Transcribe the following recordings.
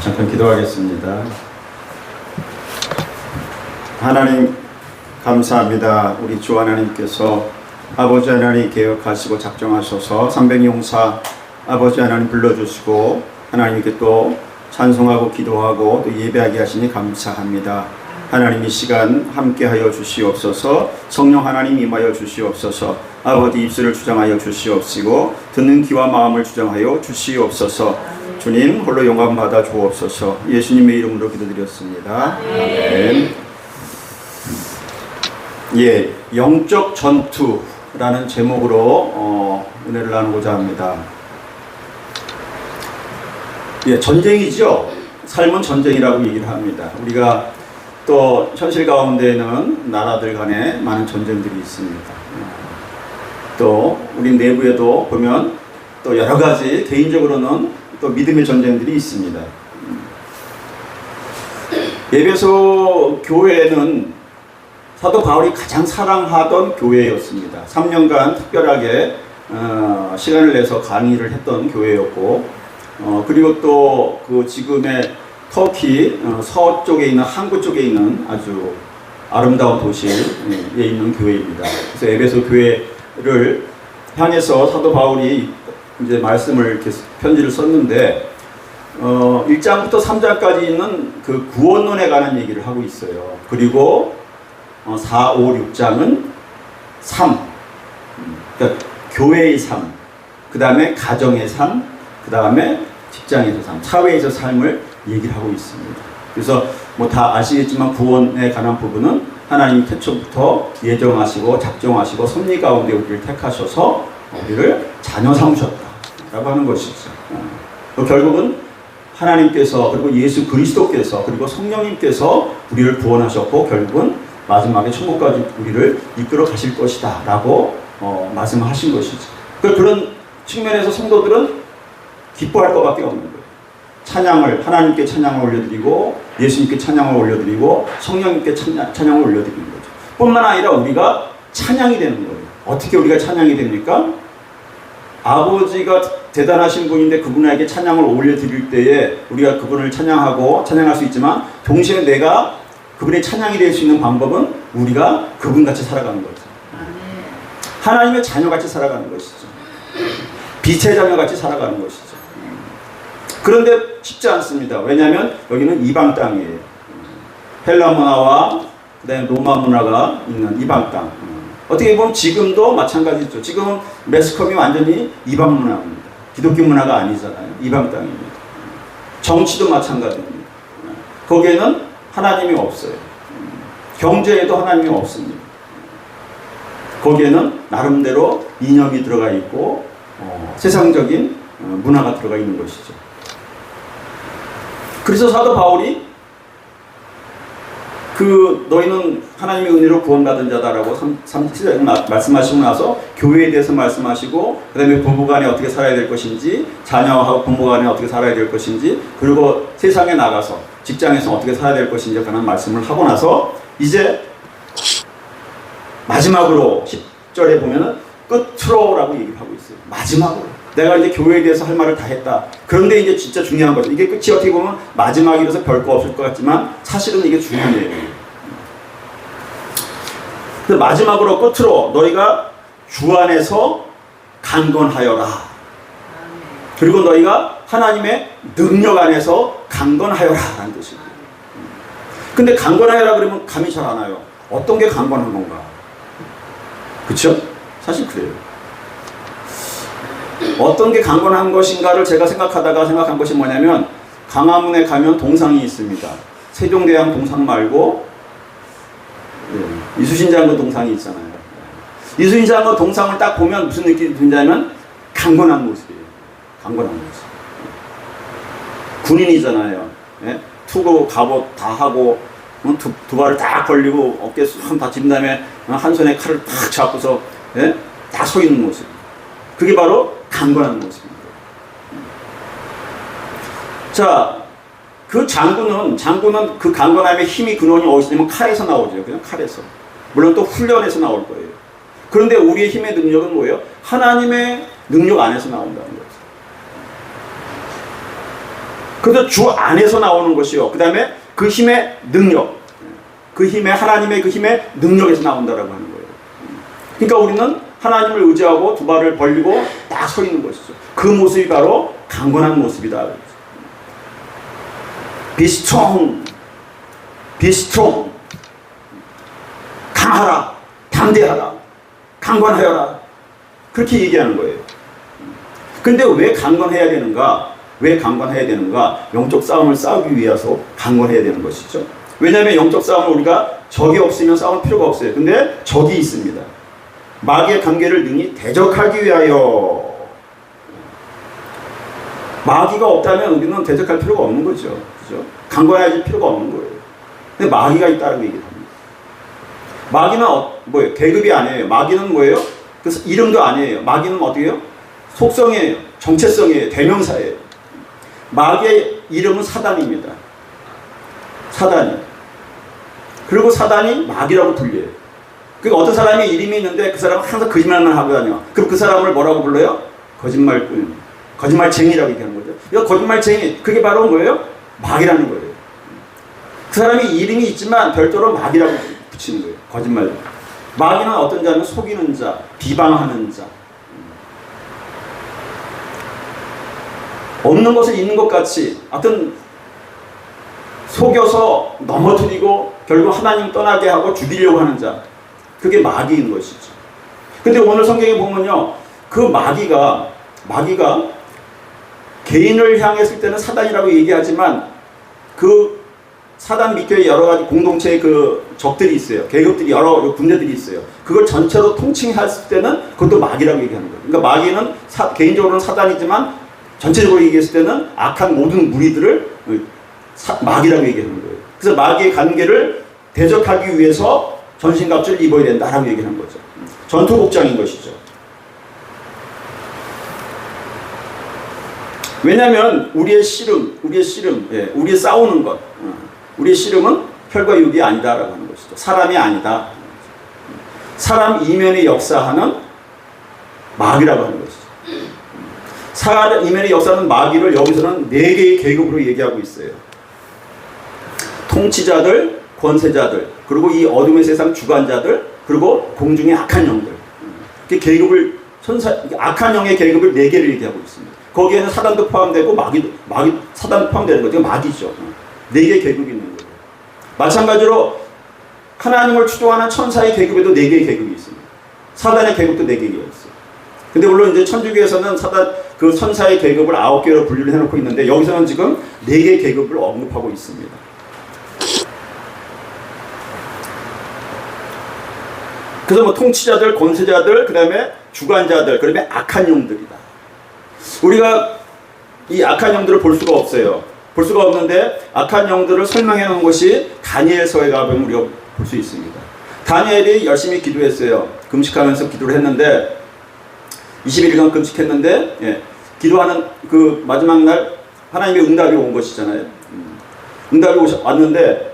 잠깐 기도하겠습니다. 하나님 감사합니다. 우리 주 하나님께서 아버지 하나님 계획하시고 작정하셔서 300용사 아버지 하나님 불러주시고 하나님께 또 찬송하고 기도하고 또 예배하게 하시니 감사합니다. 하나님 이 시간 함께하여 주시옵소서. 성령 하나님 임하여 주시옵소서. 아버지 입술을 주장하여 주시옵시고 듣는 귀와 마음을 주장하여 주시옵소서. 주님 홀로 영광 받아 주옵소서. 예수님의 이름으로 기도드렸습니다. 아멘. 예, 영적 전투라는 제목으로 은혜를 나누고자 합니다. 예, 전쟁이죠. 삶은 전쟁이라고 얘기를 합니다. 우리가 또 현실 가운데에는 나라들 간에 많은 전쟁들이 있습니다. 또 우리 내부에도 보면 또 여러 가지 개인적으로는 또 믿음의 전쟁들이 있습니다. 에베소 교회는 사도 바울이 가장 사랑하던 교회였습니다. 3년간 특별하게 시간을 내서 강의를 했던 교회였고, 그리고 또 그 지금의 터키 서쪽에 있는 항구 쪽에 있는 아주 아름다운 도시에 있는 교회입니다. 그래서 에베소 교회를 향해서 사도 바울이 이제 말씀을 이렇게 편지를 썼는데 1장부터 3장까지 있는 그 구원론에 관한 얘기를 하고 있어요. 그리고 4, 5, 6장은 3, 그러니까 교회의 삶, 그 다음에 가정의 삶, 그 다음에 직장에서 삶, 사회에서 삶을 얘기를 하고 있습니다. 그래서 뭐 다 아시겠지만 구원에 관한 부분은 하나님이 태초부터 예정하시고 작정하시고 섭리 가운데 우리를 택하셔서 우리를 자녀 삼으셨다라고 하는 것이죠. 또 결국은 하나님께서 그리고 예수 그리스도께서 그리고 성령님께서 우리를 구원하셨고 결국은 마지막에 천국까지 우리를 이끌어 가실 것이다 라고 말씀하신 것이죠. 그런 측면에서 성도들은 기뻐할 것밖에 없는 거예요. 찬양을 하나님께 찬양을 올려드리고 예수님께 찬양을 올려드리고 성령님께 찬양을 올려드리는 거죠. 뿐만 아니라 우리가 찬양이 되는 거예요. 어떻게 우리가 찬양이 됩니까? 아버지가 대단하신 분인데 그분에게 찬양을 올려드릴 때에 우리가 그분을 찬양하고 찬양할 수 있지만 동시에 내가 그분의 찬양이 될 수 있는 방법은 우리가 그분같이 살아가는 거죠. 하나님의 자녀같이 살아가는 것이죠. 빛의 자녀같이 살아가는 것이죠. 그런데 쉽지 않습니다. 왜냐하면 여기는 이방 땅이에요. 헬라 문화와 그다음에 로마 문화가 있는 이방 땅. 어떻게 보면 지금도 마찬가지죠. 지금은 매스컴이 완전히 이방 문화입니다. 기독교 문화가 아니잖아요. 이방 땅입니다. 정치도 마찬가지입니다. 거기에는 하나님이 없어요. 경제에도 하나님이 없습니다. 거기에는 나름대로 이념이 들어가 있고 세상적인 문화가 들어가 있는 것이죠. 그래서 사도 바울이 너희는 하나님의 은혜로 구원받은 자다라고 3절에 말씀하시고 나서 교회에 대해서 말씀하시고 그 다음에 부부간에 어떻게 살아야 될 것인지 자녀하고 부모간에 어떻게 살아야 될 것인지 그리고 세상에 나가서 직장에서 어떻게 살아야 될 것인지에 관한 말씀을 하고 나서 이제 마지막으로 10절에 보면은 끝으로라고 얘기를 하고 있어요. 마지막으로 내가 이제 교회에 대해서 할 말을 다 했다. 그런데 이제 진짜 중요한 거죠. 이게 끝이 어떻게 보면 마지막이라서 별거 없을 것 같지만 사실은 이게 중요한 얘기예요. 마지막으로 끝으로 너희가 주 안에서 강건하여라. 그리고 너희가 하나님의 능력 안에서 강건하여라 라는 뜻입니다. 근데 강건하여라 그러면 감이 잘 안 와요. 어떤 게 강건한 건가? 그렇죠? 사실 그래요. 어떤 게 강건한 것인가를 제가 생각한 것이 뭐냐면 광화문에 가면 동상이 있습니다. 세종대왕 동상 말고 이순신 장군 동상이 있잖아요. 이순신 장군 동상을 딱 보면 무슨 느낌이 드냐면 강건한 모습이에요. 강건한 모습. 군인이잖아요. 예? 투구 갑옷 다 하고 두 발을 딱 걸리고 어깨 쑥 받친 다음에 한 손에 칼을 딱 잡고서 예? 딱 서 있는 모습. 그게 바로 강건한 모습입니다. 자, 그 장군은 그 강건함의 힘이 근원이 어디서 냐면 칼에서 나오죠. 그냥 칼에서. 물론 또 훈련에서 나올 거예요. 그런데 우리의 힘의 능력은 뭐예요? 하나님의 능력 안에서 나온다는 거죠. 그래서 주 안에서 나오는 것이요. 그 다음에 그 힘의 능력, 그 힘의 하나님의 그 힘의 능력에서 나온다라고 하는 거예요. 그러니까 우리는 하나님을 의지하고 두 발을 벌리고 딱 서 있는 것이죠. 그 모습이 바로 강건한 모습이다. Be strong, be strong. 강하라, 담대하라, 강건하여라. 그렇게 얘기하는 거예요. 근데 왜 강건해야 되는가? 왜 강건해야 되는가? 영적 싸움을 싸우기 위해서 강건해야 되는 것이죠. 왜냐하면 영적 싸움을 우리가 적이 없으면 싸울 필요가 없어요. 근데 적이 있습니다. 마귀의 관계를 능히 대적하기 위하여. 마귀가 없다면 우리는 대적할 필요가 없는 거죠. 그죠? 강건해질 필요가 없는 거예요. 근데 마귀가 있다는 얘기를 합니다. 마귀는 뭐예요? 계급이 아니에요. 마귀는 뭐예요? 그래서 이름도 아니에요. 마귀는 어디예요? 속성이에요. 정체성이에요. 대명사예요. 마귀의 이름은 사단입니다. 사단이. 그리고 사단이 마귀라고 불려요. 그러니까 어떤 사람이 이름이 있는데 그 사람은 항상 거짓말만 하고 다녀. 그럼 그 사람을 뭐라고 불러요? 거짓말꾼. 거짓말쟁이라고 얘기하는 거죠. 이거 거짓말쟁이. 그게 바로 뭐예요? 마귀라는 거예요. 그 사람이 이름이 있지만 별도로 마귀라고 붙이는 거예요. 거짓말. 마귀는 어떤 자는 속이는 자, 비방하는 자. 없는 것을 있는 것 같이 어떤 속여서 넘어뜨리고 결국 하나님 떠나게 하고 죽이려고 하는 자. 그게 마귀인 것이죠. 근데 오늘 성경에 보면요. 그 마귀가 개인을 향했을 때는 사단이라고 얘기하지만 그 사단 밑에 여러 가지 공동체의 그 적들이 있어요. 계급들이 여러 군대들이 있어요. 그걸 전체로 통칭했을 때는 그것도 마귀라고 얘기하는 거예요. 그러니까 마귀는 개인적으로는 사단이지만 전체적으로 얘기했을 때는 악한 모든 무리들을 마귀라고 얘기하는 거예요. 그래서 마귀의 관계를 대적하기 위해서 전신갑주를 입어야 된다라고 얘기하는 거죠. 전투복장인 것이죠. 왜냐하면 우리의 씨름, 우리의 싸우는 것, 우리의 씨름은 혈과 육이 아니다라고 하는 것이죠. 사람이 아니다. 사람 이면에 역사하는 마귀라고 하는 것이죠. 사람 이면에 역사하는 마귀를 여기서는 4개의 계급으로 얘기하고 있어요. 통치자들, 권세자들, 그리고 이 어둠의 세상 주관자들, 그리고 공중의 악한 영들. 그 계급을 악한 영의 계급을 4개를 얘기하고 있습니다. 거기에는 사단도 포함되고 사단도 포함되는 거죠. 마귀죠. 4개의 계급이 있는 거예요. 마찬가지로 하나님을 추종하는 천사의 계급에도 4개의 계급이 있습니다. 사단의 계급도 4개가 있어요. 근데 물론 이제 천주교에서는 그 천사의 계급을 9개로 분류를 해놓고 있는데 여기서는 지금 4개의 계급을 언급하고 있습니다. 그래서 뭐 통치자들, 권세자들, 그 다음에 주관자들, 그다음에 악한 영들이다. 우리가 이 악한 영들을 볼 수가 없어요. 볼 수가 없는데 악한 영들을 설명해 놓은 것이 다니엘서에 가보면 우리가 볼 수 있습니다. 다니엘이 열심히 기도했어요. 금식하면서 기도를 했는데 21일간 금식했는데 기도하는 그 마지막 날 하나님의 응답이 온 것이잖아요. 응답이 왔는데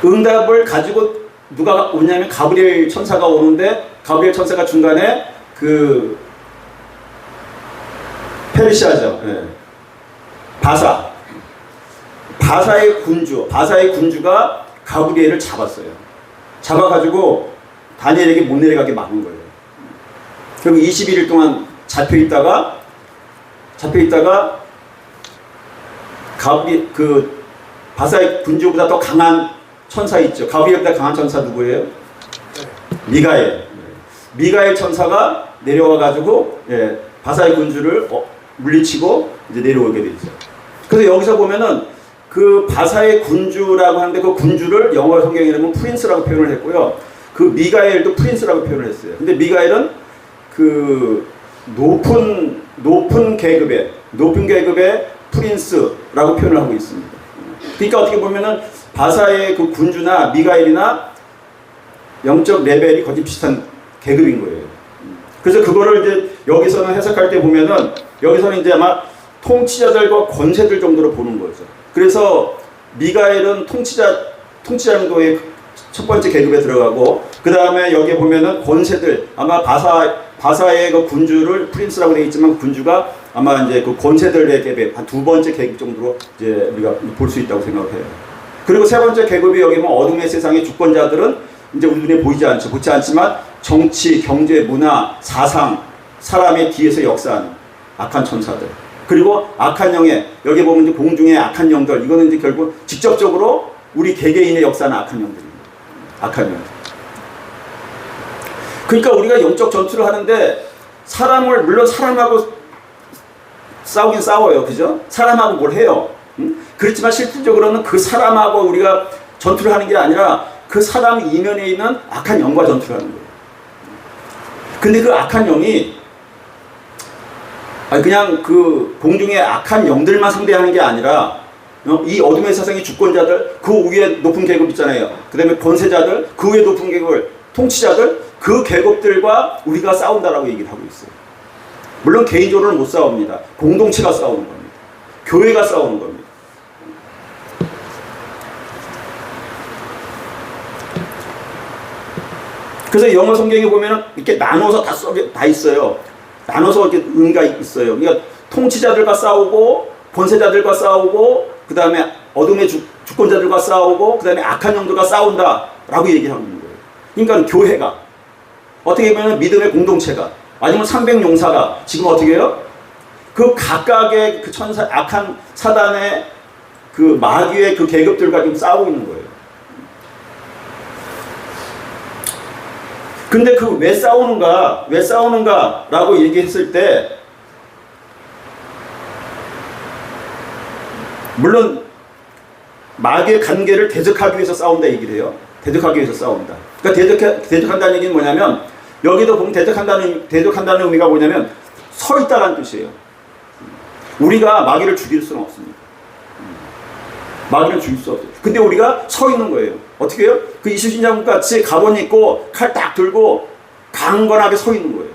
응답을 가지고 누가 오냐면 가브리엘 천사가 오는데 가브리엘 천사가 중간에 그 페르시아죠. 바사의 군주가 가브리엘을 잡았어요. 잡아가지고 다니엘에게 못 내려가게 막은 거예요. 그리고 21일 동안 잡혀있다가 바사의 군주보다 더 강한 천사 있죠. 가브리엘보다 강한 천사 누구예요? 미가엘 천사가 내려와가지고 바사의 군주를 물리치고 이제 내려오게 되죠. 그래서 여기서 보면은 그 바사의 군주라고 하는데 그 군주를 영어 성경에는 프린스라고 표현을 했고요. 그 미가엘도 프린스라고 표현을 했어요. 근데 미가엘은 그 높은 계급의 프린스라고 표현을 하고 있습니다. 그러니까 어떻게 보면은 바사의 그 군주나 미가엘이나 영적 레벨이 거의 비슷한 계급인 거예요. 그래서 그거를 이제 여기서는 해석할 때 보면은 여기서는 이제 아마 통치자들과 권세들 정도로 보는 거죠. 그래서 미가엘은 통치자 정도의 첫 번째 계급에 들어가고 그 다음에 여기에 보면은 권세들 아마 바사 바사의 그 군주를 프린스라고 되어 있지만 군주가 아마 이제 그 권세들에게 한 두 번째 계급 정도로 이제 우리가 볼 수 있다고 생각을 해요. 그리고 세 번째 계급이 여기 뭐 어둠의 세상의 주권자들은 이제 우리 눈에 보이지 않지만 정치, 경제, 문화, 사상, 사람의 뒤에서 역사하는 악한 천사들. 그리고 악한 영의, 여기 보면 이제 공중의 악한 영들, 이거는 이제 결국 직접적으로 우리 개개인의 역사는 악한 영들입니다. 악한 영들. 그러니까 우리가 영적 전투를 하는데 사람을, 물론 사람하고 싸우긴 싸워요. 그죠? 사람하고 뭘 해요. 그렇지만 실질적으로는 그 사람하고 우리가 전투를 하는 게 아니라 그 사람 이면에 있는 악한 영과 전투를 하는 거예요. 근데 그 악한 영이 그냥 그 공중의 악한 영들만 상대하는 게 아니라 이 어둠의 세상의 주권자들, 그 위에 높은 계급 있잖아요. 그 다음에 권세자들, 그 위에 높은 계급을, 통치자들, 그 계급들과 우리가 싸운다라고 얘기를 하고 있어요. 물론 개인적으로는 못 싸웁니다. 공동체가 싸우는 겁니다. 교회가 싸우는 겁니다. 그래서 영어 성경에 보면은 이렇게 나눠서 다 있어요. 나눠서 이렇게 의미가 있어요. 그러니까 통치자들과 싸우고, 권세자들과 싸우고, 그 다음에 어둠의 주권자들과 싸우고, 그 다음에 악한 영들과 싸운다라고 얘기하고 있는 거예요. 그러니까 교회가, 어떻게 보면 믿음의 공동체가, 아니면 300용사가 지금 어떻게 해요? 그 각각의 그 천사, 악한 사단의 그 마귀의 그 계급들과 지금 싸우고 있는 거예요. 근데 그 왜 싸우는가 라고 얘기했을 때, 물론 마귀의 관계를 대적하기 위해서 싸운다 얘기를 해요. 대적하기 위해서 싸운다. 그러니까 대적한다는 얘기는 뭐냐면, 여기도 보면 대적한다는 의미가 뭐냐면 서 있다라는 뜻이에요. 우리가 마귀를 죽일 수는 없습니다. 마귀를 죽일 수 없어요. 근데 우리가 서 있는 거예요. 어떻게 해요? 그 이순신장 같이 갑옷 입고 칼 딱 들고 강건하게 서 있는 거예요.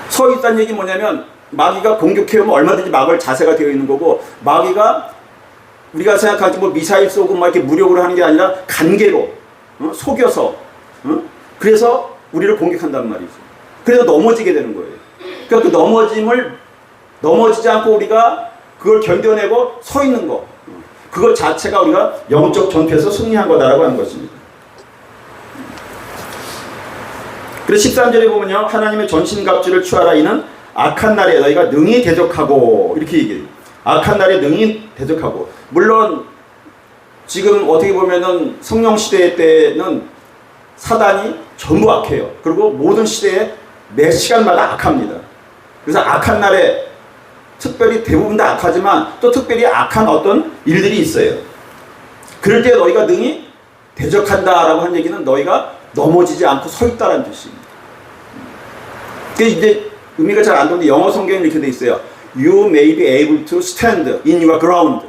서 있다는 얘기 뭐냐면 마귀가 공격해오면 얼마든지 막을 자세가 되어 있는 거고, 마귀가 우리가 생각하지 뭐 미사일 쏘고 막 이렇게 무력으로 하는 게 아니라 간계로 속여서 그래서 우리를 공격한단 말이죠. 그래서 넘어지게 되는 거예요. 그러니까 그 넘어지지 않고 우리가 그걸 견뎌내고 서 있는 거, 그것 자체가 우리가 영적 전투에서 승리한 거다라고 하는 것입니다. 그래서 13절에 보면요, 하나님의 전신갑주를 취하라. 이는 악한 날에 너희가 능히 대적하고, 이렇게 얘기해요. 악한 날에 능히 대적하고. 물론 지금 어떻게 보면은 성령 시대 때는 사단이 전부 악해요. 그리고 모든 시대에 매 시간마다 악합니다. 그래서 악한 날에 특별히 대부분 다 악하지만 또 특별히 악한 어떤 일들이 있어요. 그럴 때 너희가 능히 대적한다라고 한 얘기는 너희가 넘어지지 않고 서 있다라는 뜻입니다. 그게 이제 의미가 잘 안 되는데 영어 성경에 이렇게 돼 있어요. You may be able to stand in your ground.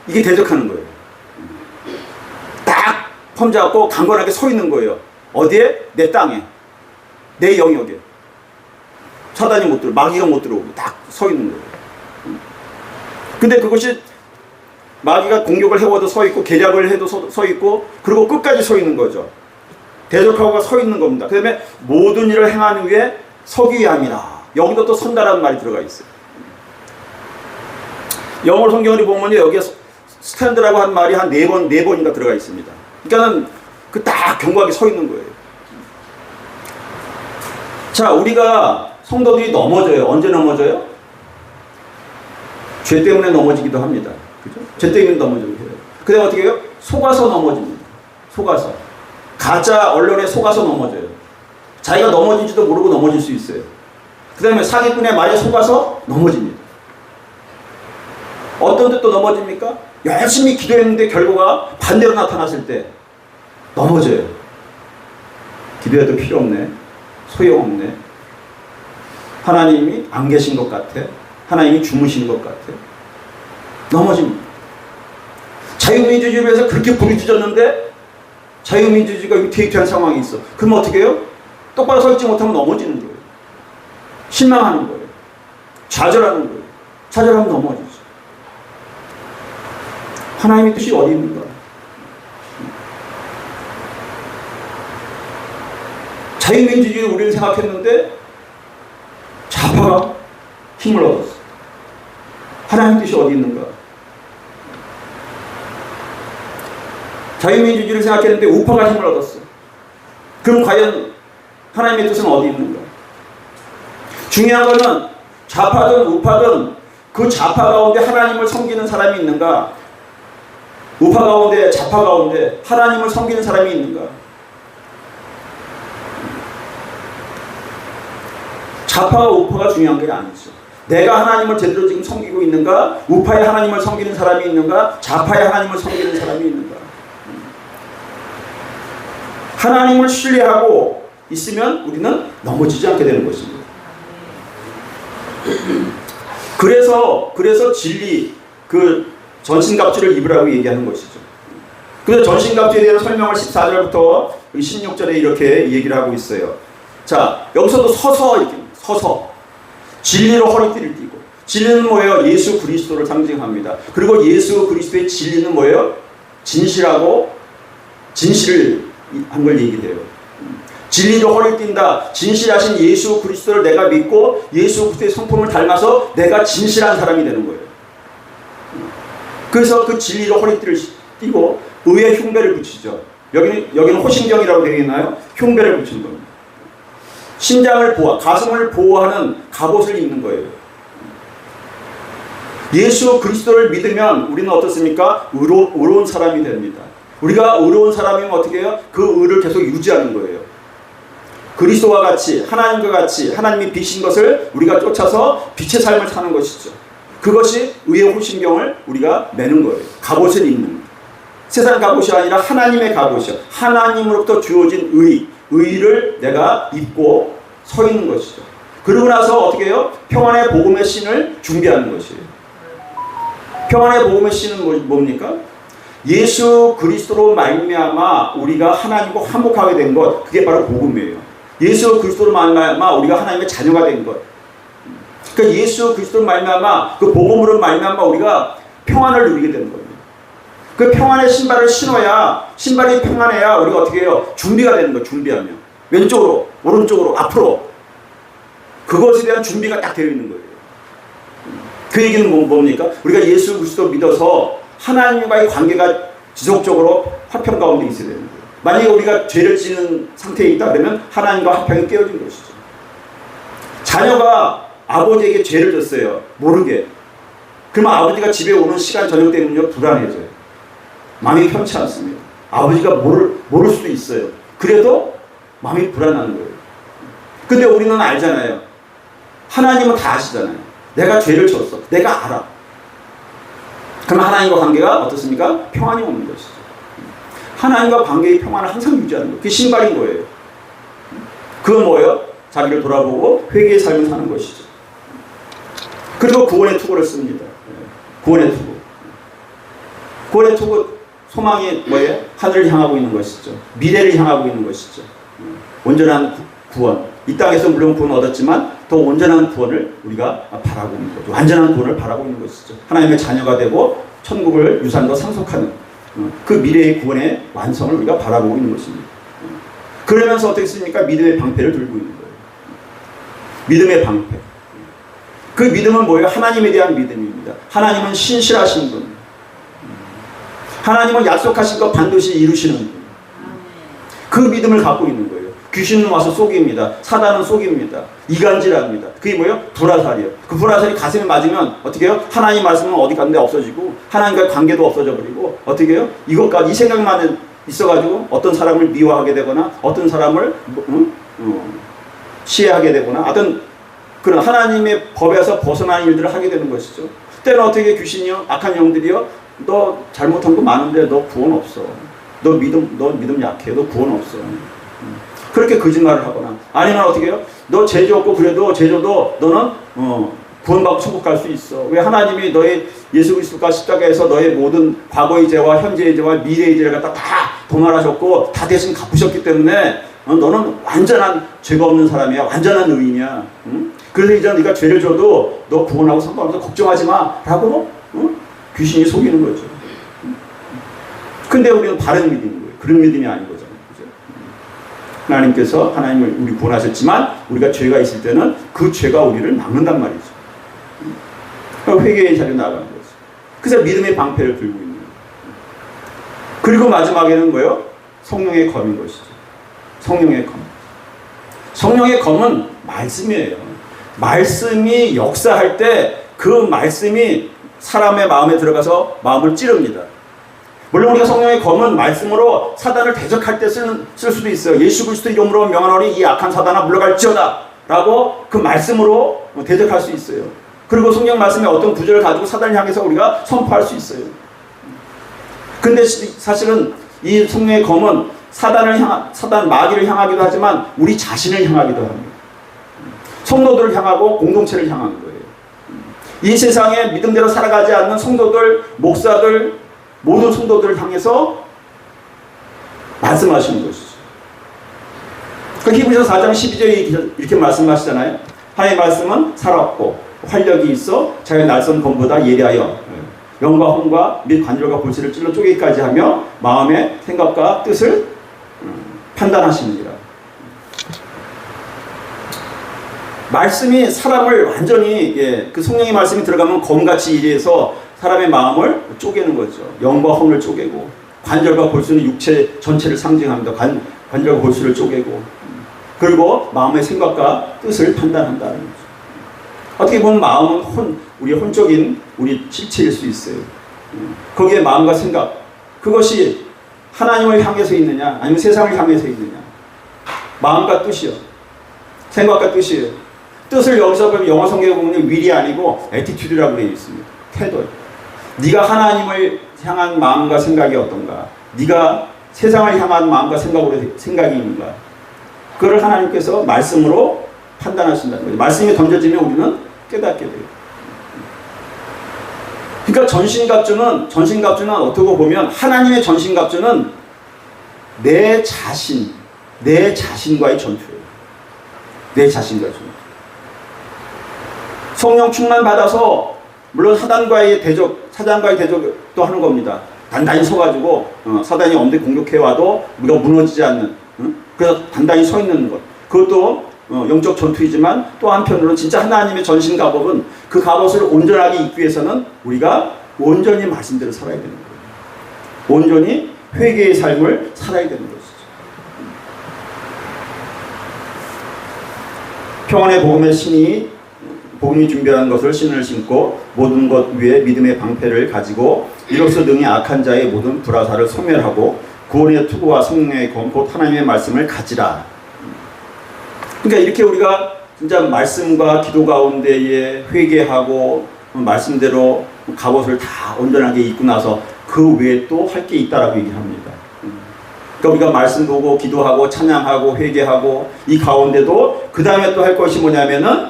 이게 대적하는 거예요. 딱 폼 잡고 강건하게 서 있는 거예요. 어디에? 내 땅에. 내 영역에. 사단이 못 들어, 마귀가 못 들어오고 딱 서 있는 거예요. 근데 그것이 마귀가 공격을 해와도 서 있고, 계략을 해도 서 있고, 그리고 끝까지 서 있는 거죠. 대적하고가 서 있는 겁니다. 그 다음에 모든 일을 행하는 위에 서기 위함이라. 여기도 또 선다라는 말이 들어가 있어요. 영어 성경을 보면 여기에 스탠드라고 한 말이 한 네 번인가 들어가 있습니다. 그러니까는 그 딱 견고하게 서 있는 거예요. 자, 우리가 성도들이 넘어져요. 언제 넘어져요? 죄 때문에 넘어지기도 합니다. 그죠? 죄 때문에 넘어지기도 해요. 그 다음에 어떻게 해요? 속아서 넘어집니다. 속아서. 가짜 언론에 속아서 넘어져요. 자기가 넘어진지도 모르고 넘어질 수 있어요. 그 다음에 사기꾼의 말에 속아서 넘어집니다. 어떤 데 또 넘어집니까? 열심히 기도했는데 결과가 반대로 나타났을 때 넘어져요. 기도해도 필요 없네. 소용없네. 하나님이 안 계신 것 같아. 하나님이 주무신 것 같아. 넘어집니다. 자유민주주의를 위해서 그렇게 부르짖었는데 자유민주주의가 위태위태한 상황이 있어. 그럼 어떻게 해요? 똑바로 서 있지 못하면 넘어지는 거예요. 실망하는 거예요. 좌절하는 거예요. 좌절하면 넘어지죠. 하나님의 뜻이 어디 있는가? 자유민주주의 우리는 생각했는데 좌파가 힘을 얻었어. 하나님 뜻이 어디 있는가? 자유민주주의를 생각했는데 우파가 힘을 얻었어. 그럼 과연 하나님의 뜻은 어디 있는가? 중요한 거는 좌파든 우파든 그 좌파 가운데 하나님을 섬기는 사람이 있는가? 우파 가운데 좌파 가운데 하나님을 섬기는 사람이 있는가? 좌파와 우파가 중요한 게 아니죠. 내가 하나님을 제대로 지금 섬기고 있는가? 우파의 하나님을 섬기는 사람이 있는가? 좌파의 하나님을 섬기는 사람이 있는가? 하나님을 신뢰하고 있으면 우리는 넘어지지 않게 되는 것입니다. 그래서 진리, 그 전신갑주를 입으라고 얘기하는 것이죠. 그래서 전신갑주에 대한 설명을 14절부터 16절에 이렇게 얘기를 하고 있어요. 자, 여기서도 서서 진리로 허리띠를 띠고, 진리는 뭐예요? 예수 그리스도를 상징합니다. 그리고 예수 그리스도의 진리는 뭐예요? 진실하고 진실을 한 걸 얘기해요. 진리로 허리를 띈다. 진실하신 예수 그리스도를 내가 믿고 예수 그리스도의 성품을 닮아서 내가 진실한 사람이 되는 거예요. 그래서 그 진리로 허리띠를 띠고 의의 흉배를 붙이죠. 여기는 호신경이라고 되어 있나요? 흉배를 붙인 겁니다. 심장을 가슴을 보호하는 갑옷을 입는 거예요. 예수 그리스도를 믿으면 우리는 어떻습니까? 의로운 사람이 됩니다. 우리가 의로운 사람이면 어떻게 해요? 그 의를 계속 유지하는 거예요. 그리스도와 같이, 하나님과 같이 하나님이 빛인 것을 우리가 쫓아서 빛의 삶을 사는 것이죠. 그것이 의의 호신경을 우리가 매는 거예요. 갑옷을 입는 거예요. 세상 갑옷이 아니라 하나님의 갑옷이요. 하나님으로부터 주어진 의를 내가 입고 서 있는 것이죠. 그러고 나서 어떻게 해요? 평안의 복음의 신을 준비하는 것이에요. 평안의 복음의 신은 뭡니까? 예수 그리스도로 말미암아 우리가 하나님과 화목하게 된 것, 그게 바로 복음이에요. 예수 그리스도로 말미암아 우리가 하나님의 자녀가 된 것. 그러니까 예수 그리스도로 말미암아 그 복음으로 말미암아 우리가 평안을 누리게 되는 겁니다. 그 평안의 신발을 신어야, 신발이 평안해야 우리가 어떻게 해요? 준비가 되는 거예요. 준비하면 왼쪽으로, 오른쪽으로, 앞으로, 그것에 대한 준비가 딱 되어 있는 거예요. 그 얘기는 뭡니까? 우리가 예수 그리스도 믿어서 하나님과의 관계가 지속적으로 화평 가운데 있어야 되는 거예요. 만약에 우리가 죄를 지는 상태에 있다 그러면 하나님과 화평이 깨어진 것이죠. 자녀가 아버지에게 죄를 졌어요. 모르게. 그러면 아버지가 집에 오는 시간 저녁 때문에 불안해져요. 마음이 편치 않습니다. 아버지가 모를 수도 있어요. 그래도 마음이 불안한 거예요. 근데 우리는 알잖아요. 하나님은 다 아시잖아요. 내가 죄를 졌어. 내가 알아. 그럼 하나님과 관계가 어떻습니까? 평안이 없는 것이죠. 하나님과 관계의 평안을 항상 유지하는 거예요. 그게 신발인 거예요. 그건 뭐예요? 자기를 돌아보고 회개의 삶을 사는 것이죠. 그리고 구원의 투구를 씁니다. 구원의 투구. 구원의 투구 소망이 뭐예요? 하늘을 향하고 있는 것이죠. 미래를 향하고 있는 것이죠. 온전한 구원. 이 땅에서 물론 구원 얻었지만 더 온전한 구원을 우리가 바라고 있는 거죠. 완전한 구원을 바라고 있는 것이죠. 하나님의 자녀가 되고 천국을 유산과 상속하는 그 미래의 구원의 완성을 우리가 바라보고 있는 것입니다. 그러면서 어떻게 씁니까? 믿음의 방패를 들고 있는 거예요. 믿음의 방패. 그 믿음은 뭐예요? 하나님에 대한 믿음입니다. 하나님은 신실하신 분. 하나님은 약속하신 것 반드시 이루시는 분. 그 믿음을 갖고 있는 거예요. 귀신은 와서 속입니다. 사단은 속입니다. 이간질합니다. 그게 뭐예요? 불화살이에요. 그 불화살이 가슴에 맞으면 어떻게 해요? 하나님 말씀은 어디 갔는데 없어지고 하나님과의 관계도 없어져 버리고 어떻게 해요? 이것까지 이 생각만 있어가지고 어떤 사람을 미워하게 되거나 어떤 사람을 시해하게 되거나 어떤 그런 하나님의 법에서 벗어난 일들을 하게 되는 것이죠. 때는 어떻게 귀신이요? 악한 영들이요? 너 잘못한 거 많은데 너 구원 없어. 너 믿음 약해. 너 구원 없어. 그렇게 거짓말을 하거나 아니면 어떻게 해요? 너 죄 없고 그래도 죄져도 너는 구원받고 천국 갈 수 있어. 왜? 하나님이 너의 예수 그리스도가 십자가에서 너의 모든 과거의 죄와 현재의 죄와 미래의 죄를 갖다 다 도말하셨고 다 대신 갚으셨기 때문에 너는 완전한 죄가 없는 사람이야. 완전한 의인이야. 그래서 이제 네가 죄를 져도 너 구원하고 상관없어. 걱정하지 마. 라고 귀신이 속이는 거죠. 근데 우리는 바른 믿음인 거예요. 그런 믿음이 아닌 거잖아요. 그죠? 하나님께서 하나님을 우리 구원하셨지만 우리가 죄가 있을 때는 그 죄가 우리를 막는단 말이죠. 그러니까 회개의 자리로 나아가는 거죠. 그래서 믿음의 방패를 들고 있는 거예요. 그리고 마지막에는 뭐예요? 성령의 검인 것이죠. 성령의 검. 성령의 검은 말씀이에요. 말씀이 역사할 때 그 말씀이 사람의 마음에 들어가서 마음을 찌릅니다. 물론 우리가 성령의 검은 말씀으로 사단을 대적할 때 쓸 수도 있어요. 예수 그리스도 이름으로 명하노니 이 악한 사단아 물러갈지어다 라고 그 말씀으로 대적할 수 있어요. 그리고 성령 말씀의 어떤 구절을 가지고 사단을 향해서 우리가 선포할 수 있어요. 근데 사실은 이 성령의 검은 사단 마귀를 향하기도 하지만 우리 자신을 향하기도 합니다. 성도들을 향하고 공동체를 향하는 거예요. 이 세상에 믿음대로 살아가지 않는 성도들, 목사들, 모든 성도들을 향해서 말씀하시는 것이죠. 그 히브리서 4장 12절에 이렇게 말씀하시잖아요. 하나님의 말씀은 살았고 활력이 있어 자기 날선 검보다 예리하여 영과 혼과 및 관절과 골수를 찔러 쪼개기까지 하며 마음의 생각과 뜻을 판단하시느니라. 말씀이 사람을 완전히 그 성령의 말씀이 들어가면 검같이 일해서 사람의 마음을 쪼개는 거죠. 영과 혼을 쪼개고 관절과 골수는 육체 전체를 상징합니다. 관절과 골수를 쪼개고 그리고 마음의 생각과 뜻을 판단한다는 거죠. 어떻게 보면 마음은 우리의 혼적인 우리 실체일 수 있어요. 거기에 마음과 생각 그것이 하나님을 향해서 있느냐 아니면 세상을 향해서 있느냐 마음과 뜻이요. 생각과 뜻이에요. 뜻을 여기서 보면 영어 성경에 보면 will이 아니고 attitude라고 되어 있습니다. 태도. 네가 하나님을 향한 마음과 생각이 어떤가? 네가 세상을 향한 마음과 생각이 있는가? 그걸 하나님께서 말씀으로 판단하신다는 거죠. 말씀이 던져지면 우리는 깨닫게 돼요. 그러니까 전신갑주는 어떻게 보면 하나님의 전신갑주는 내 자신과의 전투예요. 내 자신과의 전투. 성령 충만 받아서 물론 사단과의 대적도 하는 겁니다. 단단히 서가지고 사단이 엄대히 공격해와도 우리가 무너지지 않는 그래서 단단히 서 있는 것. 그것도 영적 전투이지만 또 한편으로는 진짜 하나님의 전신 갑옷은 그 갑옷을 온전하게 입기 위해서는 우리가 온전히 말씀대로 살아야 되는 거예요. 온전히 회개의 삶을 살아야 되는 것이죠. 평안의 복음이 준비한 것을 신을 신고 모든 것 위에 믿음의 방패를 가지고 이로써 능히 악한 자의 모든 불화살을 소멸하고 구원의 투구와 성령의 검 곧 하나님의 말씀을 가지라. 그러니까 이렇게 우리가 진짜 말씀과 기도 가운데에 회개하고 말씀대로 갑옷을 다 온전하게 입고 나서 그 외에 또 할 게 있다라고 얘기를 합니다. 그러니까 우리가 말씀 보고 기도하고 찬양하고 회개하고 이 가운데도 그 다음에 또 할 것이 뭐냐면은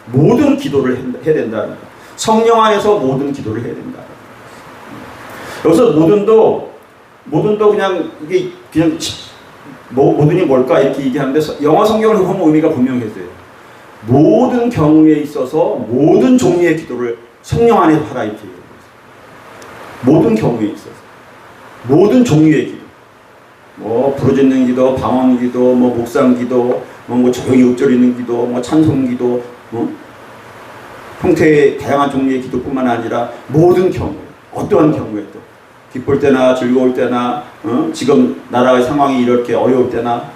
모든 기도를 해야 된다는 거예요. 성령 안에서 모든 기도를 해야 된다. 여기서 모든도 그냥 이게 그냥 모든이 뭘까 이렇게 얘기하는데 영어 성경을 보면 의미가 분명해져요. 모든 경우에 있어서 모든 종류의 기도를 성령 안에서 하라 이렇게 얘기해요. 모든 경우에 있어서 모든 종류의 기도. 뭐 부르짖는 기도, 방언 기도, 뭐 묵상 기도, 뭐 조용히 읊조리는 기도, 뭐 찬송 기도, 형태의 다양한 종류의 기도뿐만 아니라 모든 경우, 어떠한 경우에도 기쁠 때나 즐거울 때나 지금 나라의 상황이 이렇게 어려울 때나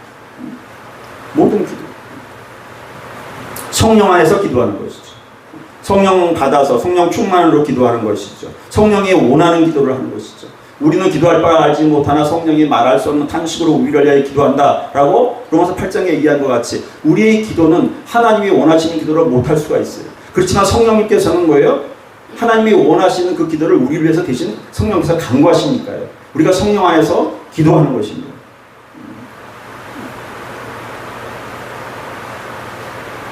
모든 기도. 성령 안에서 기도하는 것이죠. 성령 받아서 성령 충만으로 기도하는 것이죠. 성령이 원하는 기도를 하는 것이죠. 우리는 기도할 바를 알지 못하나 성령이 말할 수 없는 탄식으로 우리를 위하여 기도한다 라고 로마서 8장에 얘기한 것 같이 우리의 기도는 하나님이 원하시는 기도를 못할 수가 있어요. 그렇지만 성령님께서는 뭐예요? 하나님이 원하시는 그 기도를 우리를 위해서 대신 성령께서 간구하시니까요. 우리가 성령 안에서 기도하는 것입니다.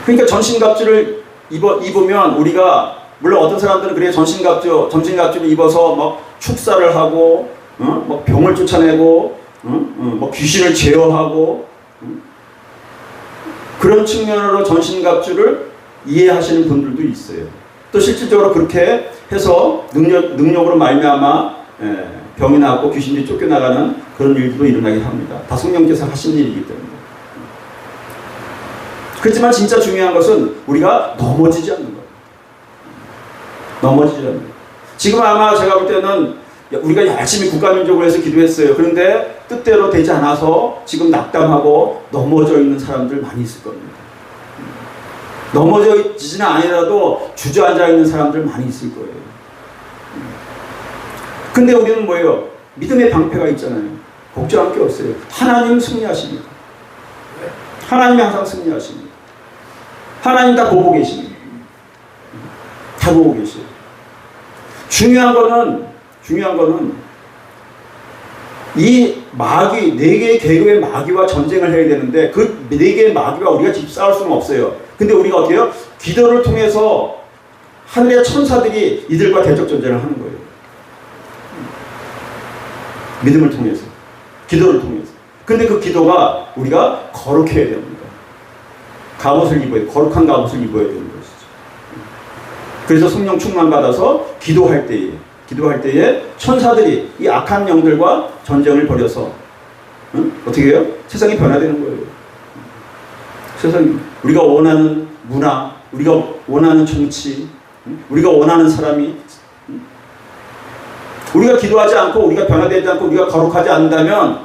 그러니까 전신갑주를 입으면 우리가 물론 어떤 사람들은 그래 전신갑주를 입어서 막 축사를 하고, 뭐 병을 쫓아내고, 뭐 귀신을 제어하고, 그런 측면으로 전신갑주를 이해하시는 분들도 있어요. 또 실질적으로 그렇게 해서 능력으로 말미암아 병이 낫고 귀신이 쫓겨나가는 그런 일도 일어나게 합니다. 다 성령께서 하신 일이기 때문에. 그렇지만 진짜 중요한 것은 우리가 넘어지지 않는 거예요. 넘어지지 않는 거예요. 지금 아마 제가 볼 때는 우리가 열심히 국가민족을 해서 기도했어요. 그런데 뜻대로 되지 않아서 지금 낙담하고 넘어져 있는 사람들 많이 있을 겁니다. 넘어지지는 아니라도 주저앉아 있는 사람들 많이 있을 거예요. 근데 우리는 뭐예요? 믿음의 방패가 있잖아요. 걱정할 게 없어요. 하나님 승리하십니다. 하나님이 항상 승리하십니다. 하나님 다 보고 계십니다. 다 보고 계셔요. 중요한 거는 이 마귀, 네 개의 계급의 마귀와 전쟁을 해야 되는데 그 네 개의 마귀와 우리가 직접 싸울 수는 없어요. 근데 우리가 어떻게 해요? 기도를 통해서 하늘의 천사들이 이들과 대적 전쟁을 하는 거예요. 믿음을 통해서, 기도를 통해서. 근데 그 기도가 우리가 거룩해야 됩니다. 갑옷을 입어야 돼. 거룩한 갑옷을 입어야 되는 것이죠. 그래서 성령 충만 받아서 기도할 때에 천사들이 이 악한 영들과 전쟁을 벌여서 어떻게 해요? 세상이 변화되는 거예요. 세상이 우리가 원하는 문화, 우리가 원하는 정치, 우리가 원하는 사람이 우리가 기도하지 않고 우리가 변화되지 않고 우리가 거룩하지 않는다면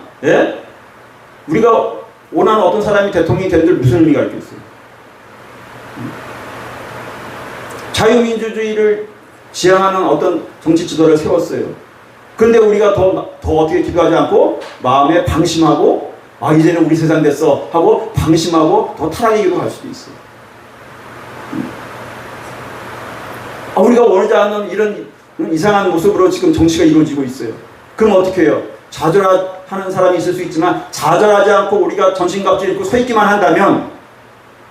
우리가 원하는 어떤 사람이 대통령이 되는데 무슨 의미가 있겠어요? 자유민주주의를 지향하는 어떤 정치 지도를 세웠어요. 그런데 우리가 더 어떻게 기도하지 않고 마음에 방심하고 이제는 우리 세상 됐어 하고 방심하고 더 타락의 길로 갈 수도 있어요. 우리가 원하지 않는 이런 이상한 모습으로 지금 정치가 이루어지고 있어요. 그럼 어떻게 해요? 좌절하는 사람이 있을 수 있지만 좌절하지 않고 우리가 전신갑주를 입고 서 있기만 한다면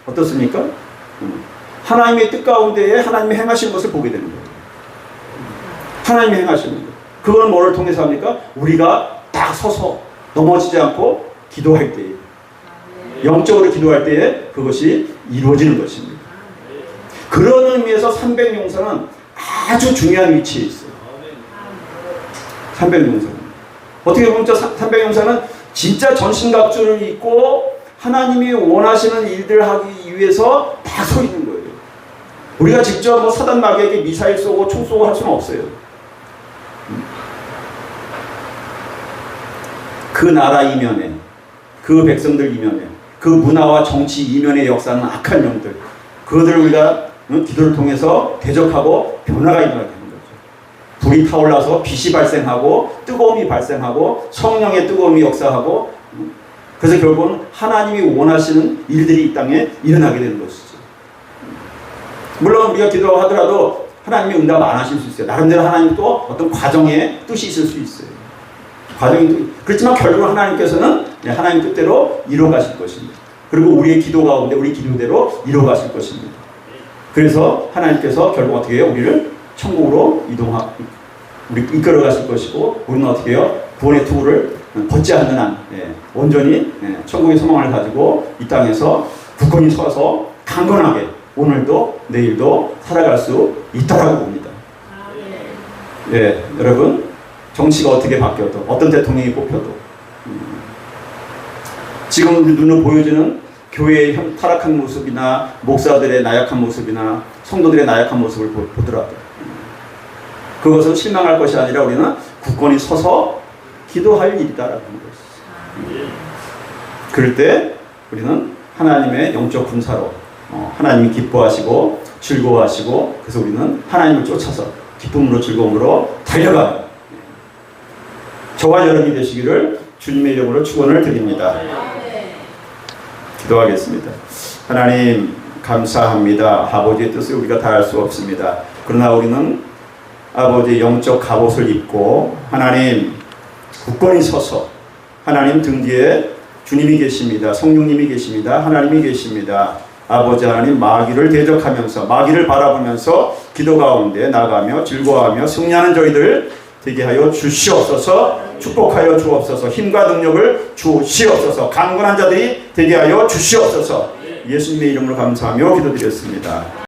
어떻습니까? 하나님의 뜻 가운데에 하나님의 행하신 것을 보게 되는 거예요. 하나님이 행하시는 것. 그건 뭐를 통해서 합니까? 우리가 딱 서서 넘어지지 않고 기도할 때에, 영적으로 기도할 때에 그것이 이루어지는 것입니다. 그런 의미에서 300용사는 아주 중요한 위치에 있어요. 300용사는. 어떻게 보면 300용사는 진짜 전신갑주를 입고 하나님이 원하시는 일들을 하기 위해서 다 서 있는 거예요. 우리가 직접 사단 마귀에게 미사일 쏘고 총 쏘고 할 수는 없어요. 그 나라 이면에, 그 백성들 이면에, 그 문화와 정치 이면에 역사하는 악한 영들, 그들을 우리가 기도를 통해서 대적하고 변화가 일어나게 하는 거죠. 불이 타올라서 빛이 발생하고 뜨거움이 발생하고 성령의 뜨거움이 역사하고 그래서 결국은 하나님이 원하시는 일들이 이 땅에 일어나게 되는 것이죠. 물론 우리가 기도하더라도 하나님이 응답 안 하실 수 있어요. 나름대로 하나님 또 어떤 과정에 뜻이 있을 수 있어요. 그렇지만 결국은 하나님께서는 하나님 뜻대로 이루어 가실 것입니다. 그리고 우리의 기도 가운데 우리 기도대로 이루어 가실 것입니다. 그래서 하나님께서 결국 어떻게 해요? 우리를 천국으로 우리 이끌어 가실 것이고 우리는 어떻게 해요? 구원의 투구를 벗지 않는 한 온전히 천국의 소망을 가지고 이 땅에서 굳건히 서서 강건하게 오늘도 내일도 살아갈 수 있다라고 봅니다. 여러분 정치가 어떻게 바뀌어도 어떤 대통령이 뽑혀도 지금 우리 눈으로 보여지는 교회의 타락한 모습이나 목사들의 나약한 모습이나 성도들의 나약한 모습을 보더라도 그것은 실망할 것이 아니라 우리는 굳건히 서서 기도할 일이다라는 것이죠. 그럴 때 우리는 하나님의 영적 군사로 하나님이 기뻐하시고 즐거워하시고 그래서 우리는 하나님을 쫓아서 기쁨으로 즐거움으로 달려가는 저와 여러분이 되시기를 주님의 이름으로 축원을 드립니다. 기도하겠습니다. 하나님 감사합니다. 아버지의 뜻을 우리가 다 알 수 없습니다. 그러나 우리는 아버지의 영적 갑옷을 입고 하나님 굳건히 서서 하나님 등 뒤에 주님이 계십니다. 성령님이 계십니다. 하나님이 계십니다. 아버지 하나님 마귀를 대적하면서 마귀를 바라보면서 기도 가운데 나가며 즐거워하며 승리하는 저희들 되게 하여 주시옵소서. 축복하여 주옵소서. 힘과 능력을 주시옵소서. 강건한 자들이 되게 하여 주시옵소서. 예수님의 이름으로 감사하며 기도드렸습니다.